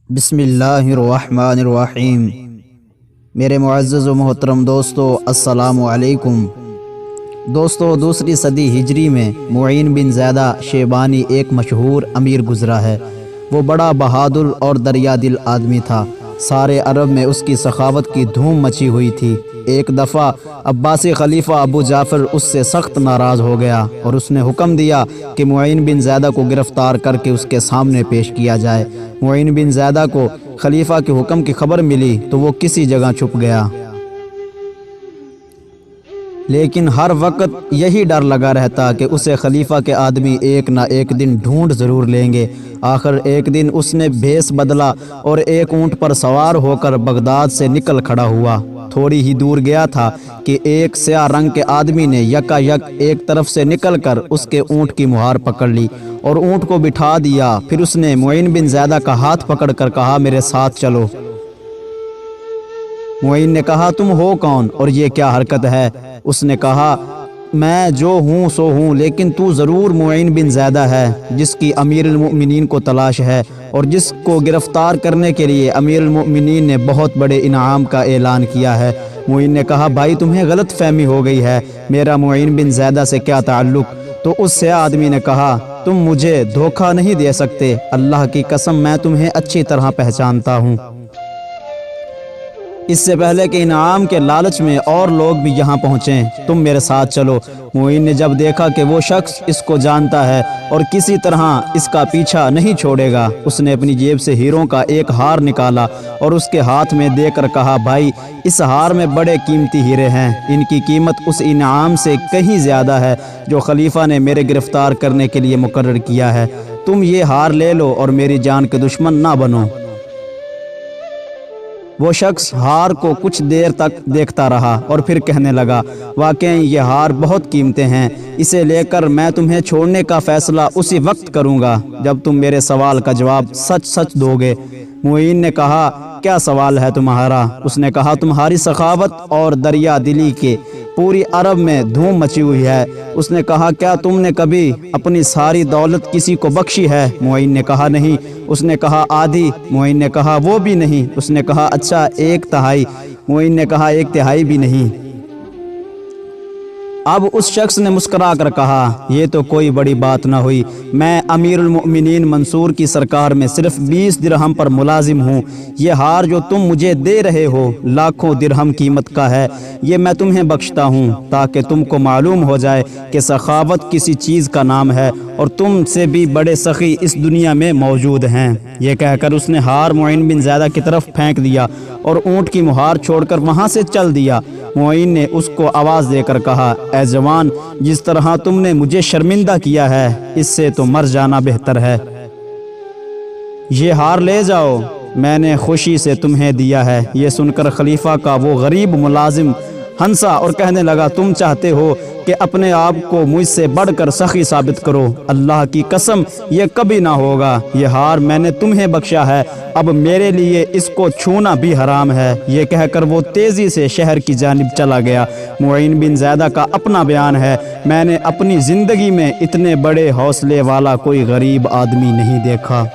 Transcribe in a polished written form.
بسم اللہ الرحمن الرحیم۔ میرے معزز و محترم دوستو، السلام علیکم۔ دوستو، دوسری صدی ہجری میں معین بن زیدہ شیبانی ایک مشہور امیر گزرا ہے۔ وہ بڑا بہادر اور دریا دل آدمی تھا۔ سارے عرب میں اس کی سخاوت کی دھوم مچی ہوئی تھی۔ ایک دفعہ عباسی خلیفہ ابو جعفر اس سے سخت ناراض ہو گیا اور اس نے حکم دیا کہ معین بن زیدہ کو گرفتار کر کے اس کے سامنے پیش کیا جائے۔ معین بن زیدہ کو خلیفہ کے حکم کی خبر ملی تو وہ کسی جگہ چھپ گیا، لیکن ہر وقت یہی ڈر لگا رہتا کہ اسے خلیفہ کے آدمی ایک نہ ایک دن ڈھونڈ ضرور لیں گے۔ آخر ایک دن اس نے بھیس بدلا اور ایک اونٹ پر سوار ہو کر بغداد سے نکل کھڑا ہوا۔ تھوڑی ہی دور گیا تھا کہ ایک سیاہ رنگ کے آدمی نے یکا یک ایک طرف سے نکل کر اس کے اونٹ کی مہار پکڑ لی اور اونٹ کو بٹھا دیا۔ پھر اس نے معین بن زیدہ کا ہاتھ پکڑ کر کہا، میرے ساتھ چلو۔ معین نے کہا، تم ہو کون اور یہ کیا حرکت ہے؟ اس نے کہا، میں جو ہوں سو ہوں، لیکن تو ضرور معین بن زیدہ ہے جس کی امیر المؤمنین کو تلاش ہے اور جس کو گرفتار کرنے کے لیے امیر المؤمنین نے بہت بڑے انعام کا اعلان کیا ہے۔ معین نے کہا، بھائی تمہیں غلط فہمی ہو گئی ہے، میرا معین بن زیدہ سے کیا تعلق؟ تو اس سے آدمی نے کہا، تم مجھے دھوکہ نہیں دے سکتے، اللہ کی قسم میں تمہیں اچھی طرح پہچانتا ہوں۔ اس سے پہلے کہ انعام کے لالچ میں اور لوگ بھی یہاں پہنچیں، تم میرے ساتھ چلو۔ معین نے جب دیکھا کہ وہ شخص اس کو جانتا ہے اور کسی طرح اس کا پیچھا نہیں چھوڑے گا، اس نے اپنی جیب سے ہیروں کا ایک ہار نکالا اور اس کے ہاتھ میں دے کر کہا، بھائی اس ہار میں بڑے قیمتی ہیرے ہیں، ان کی قیمت اس انعام سے کہیں زیادہ ہے جو خلیفہ نے میرے گرفتار کرنے کے لیے مقرر کیا ہے۔ تم یہ ہار لے لو اور میری جان کے دشمن نہ بنو۔ وہ شخص ہار کو کچھ دیر تک دیکھتا رہا اور پھر کہنے لگا، واقعی یہ ہار بہت قیمتی ہیں، اسے لے کر میں تمہیں چھوڑنے کا فیصلہ اسی وقت کروں گا جب تم میرے سوال کا جواب سچ سچ دو گے۔ معین نے کہا، کیا سوال ہے تمہارا؟ اس نے کہا، تمہاری سخاوت اور دریا دلی کے پوری عرب میں دھوم مچی ہوئی ہے۔ اس نے کہا، کیا تم نے کبھی اپنی ساری دولت کسی کو بخشی ہے؟ معین نے کہا، نہیں۔ اس نے کہا، آدھی؟ معین نے کہا، وہ بھی نہیں۔ اس نے کہا، اچھا 1/3؟ معین نے کہا، 1/3 بھی نہیں۔ اب اس شخص نے مسکرا کر کہا، یہ تو کوئی بڑی بات نہ ہوئی، میں امیر المؤمنین منصور کی سرکار میں صرف 20 درہم پر ملازم ہوں۔ یہ ہار جو تم مجھے دے رہے ہو لاکھوں درہم قیمت کا ہے، یہ میں تمہیں بخشتا ہوں تاکہ تم کو معلوم ہو جائے کہ سخاوت کسی چیز کا نام ہے اور تم سے بھی بڑے سخی اس دنیا میں موجود ہیں۔ یہ کہہ کر اس نے ہار معین بن زیدہ کی طرف پھینک دیا اور اونٹ کی مہار چھوڑ کر وہاں سے چل دیا۔ معین نے اس کو آواز دے کر کہا، اے جوان، جس طرح تم نے مجھے شرمندہ کیا ہے اس سے تو مر جانا بہتر ہے۔ یہ ہار لے جاؤ، میں نے خوشی سے تمہیں دیا ہے۔ یہ سن کر خلیفہ کا وہ غریب ملازم ہنسا اور کہنے لگا، تم چاہتے ہو کہ اپنے آپ کو مجھ سے بڑھ کر سخی ثابت کرو؟ اللہ کی قسم یہ کبھی نہ ہوگا۔ یہ ہار میں نے تمہیں بخشا ہے، اب میرے لیے اس کو چھونا بھی حرام ہے۔ یہ کہہ کر وہ تیزی سے شہر کی جانب چلا گیا۔ معین بن زیدہ کا اپنا بیان ہے، میں نے اپنی زندگی میں اتنے بڑے حوصلے والا کوئی غریب آدمی نہیں دیکھا۔